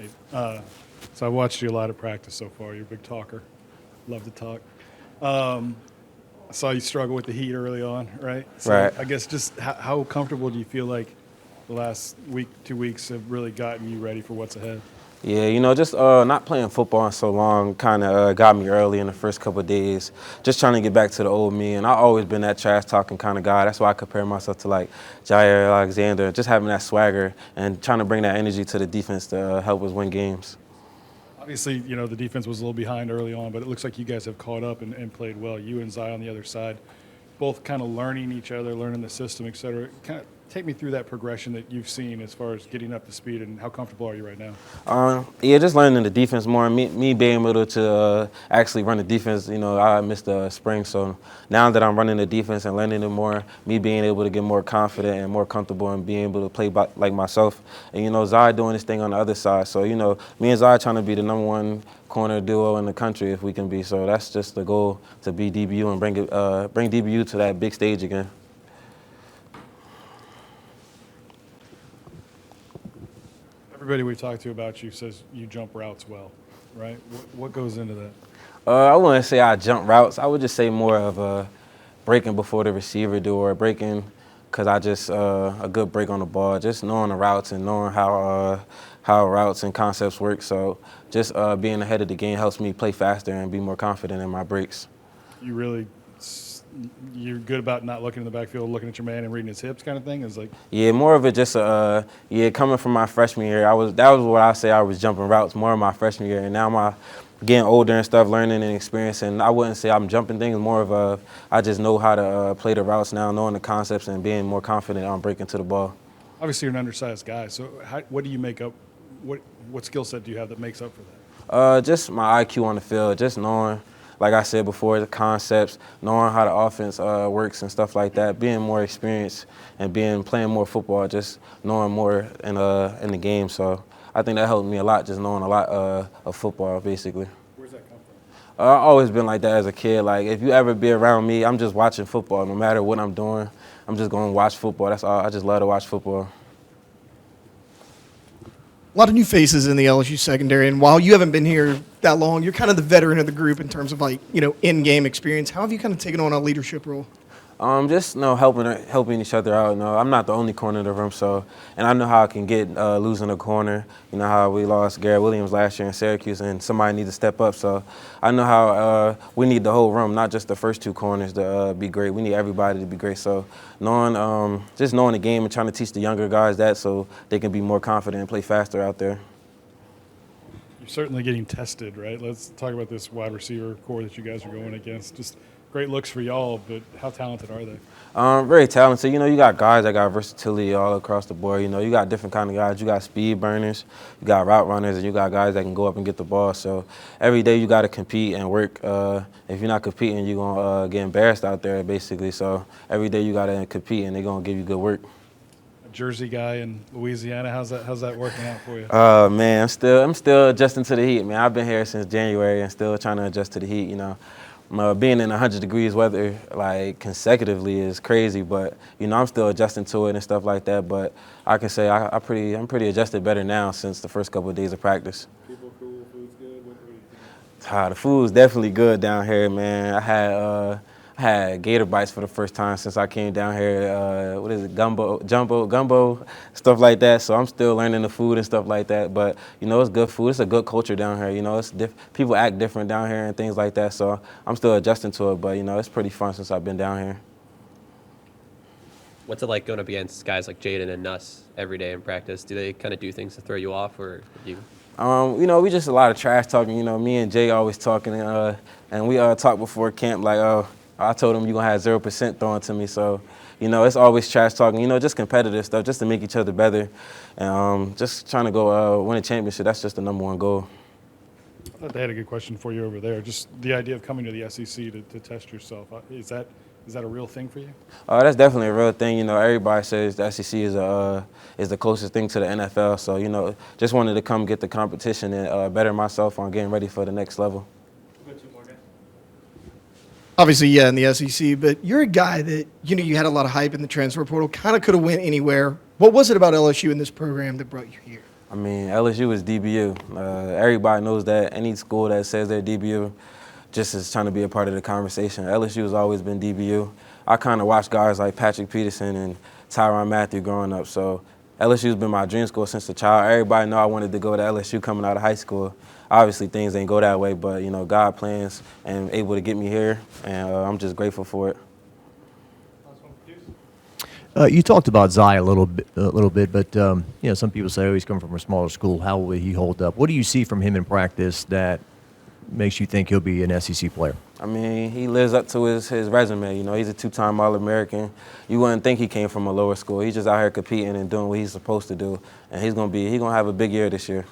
Hey, so I watched you a lot at practice so far. You're a big talker. Love to talk. I saw you struggle with the heat early on, right? So Right. I guess just how comfortable do you feel like the last week, 2 weeks have really gotten you ready for what's ahead? Yeah, just not playing football in so long kind of got me early in the first couple of days. Just trying to get back to the old me, and I always been that trash talking kind of guy. That's why I compare myself to like Jair Alexander, just having that swagger and trying to bring that energy to the defense to help us win games. Obviously, the defense was a little behind early on, but it looks like you guys have caught up and played well. You and Zai on the other side, both kind of learning each other, learning the system, et cetera. Kind of take me through that progression that you've seen as far as getting up to speed, and how comfortable are you right now? Yeah, just learning the defense more. Me being able to actually run the defense, I missed the spring. So now that I'm running the defense and learning it more, me being able to get more confident and more comfortable and being able to play like myself. And, Zai doing this thing on the other side. So, me and Zai trying to be the #1 corner duo in the country if we can be. So that's just the goal, to be DBU and bring DBU to that big stage again. Everybody we talk to about you says you jump routes well, right? What goes into that? I wouldn't say I jump routes. I would just say more of breaking before the receiver do, or breaking because I just a good break on the ball, just knowing the routes and knowing how routes and concepts work. So just being ahead of the game helps me play faster and be more confident in my breaks. You really, you're good about not looking in the backfield, looking at your man and reading his hips, kind of thing. Is like Yeah, more of it just coming from my freshman year. That was what I say I was jumping routes more in my freshman year, and now my getting older and stuff, learning and experiencing. I wouldn't say I'm jumping things. More of I just know how to play the routes now, knowing the concepts and being more confident on breaking to the ball. obviously you're an undersized guy. So what do you make up? What skill set do you have that makes up for that? Just my IQ on the field, just knowing, like I said before, the concepts, knowing how the offense works and stuff like that, being more experienced and playing more football, just knowing more in the game. So I think that helped me a lot, just knowing a lot of football, basically. Where's that come from? I've always been like that as a kid. Like, if you ever be around me, I'm just watching football. No matter what I'm doing, I'm just going to watch football. That's all. I just love to watch football. A lot of new faces in the LSU secondary, and while you haven't been here that long, you're kind of the veteran of the group in terms of in-game experience. How have you kind of taken on a leadership role? Just helping each other out. I'm not the only corner in the room, and I know how I can get losing a corner. You know how we lost Garrett Williams last year in Syracuse, and somebody needs to step up. So I know how we need the whole room, not just the first two corners to be great. We need everybody to be great. So just knowing the game and trying to teach the younger guys that, so they can be more confident and play faster out there. You're certainly getting tested, right? Let's talk about this wide receiver core that you guys are going against. Just great looks for y'all, but how talented are they? Very talented. You got guys that got versatility all across the board. You got different kind of guys. You got speed burners, you got route runners, and you got guys that can go up and get the ball. So every day you got to compete and work. If you're not competing, you're going to get embarrassed out there, basically. So every day you got to compete, and they're going to give you good work. A Jersey guy in Louisiana, how's that working out for you? Man, I'm still adjusting to the heat, man. I've been here since January and still trying to adjust to the heat, being in 100 degrees weather like consecutively is crazy, but I'm still adjusting to it and stuff like that. But I can say I'm pretty adjusted better now since the first couple of days of practice. People cool, food's good. What do you think? The food's definitely good down here, man. I had gator bites for the first time since I came down here. What is it, gumbo, stuff like that. So I'm still learning the food and stuff like that. But it's good food. It's a good culture down here. It's people act different down here and things like that. So I'm still adjusting to it. But it's pretty fun since I've been down here. What's it like going up against guys like Jaden and Nuss every day in practice? Do they kind of do things to throw you off, or do you? We just a lot of trash talking. Me and Jay always talking, and we talk before camp like, oh, I told him you're going to have 0% thrown to me. So, it's always trash talking, just competitive stuff, just to make each other better. And just trying to go win a championship, that's just the #1 goal. I thought they had a good question for you over there. Just the idea of coming to the SEC to test yourself. Is that a real thing for you? That's definitely a real thing. Everybody says the SEC is the closest thing to the NFL. So, just wanted to come get the competition and better myself on getting ready for the next level. Obviously, yeah, in the SEC, but you're a guy that, you had a lot of hype in the transfer portal, kind of could have went anywhere. What was it about LSU in this program that brought you here? I mean, LSU is DBU. Everybody knows that. Any school that says they're DBU just is trying to be a part of the conversation. LSU has always been DBU. I kind of watched guys like Patrick Peterson and Tyrann Mathieu growing up, so LSU's been my dream school since a child. Everybody know I wanted to go to LSU coming out of high school. Obviously, things ain't go that way, but, you know, God plans and able to get me here, and I'm just grateful for it. You talked about Zai a little bit, but you know, some people say, "Oh, he's coming from a smaller school. How will he hold up?" What do you see from him in practice that makes you think he'll be an SEC player? I mean, he lives up to his resume. You know, he's a two-time All-American. You wouldn't think he came from a lower school. He's just out here competing and doing what he's supposed to do, and he's gonna have a big year this year.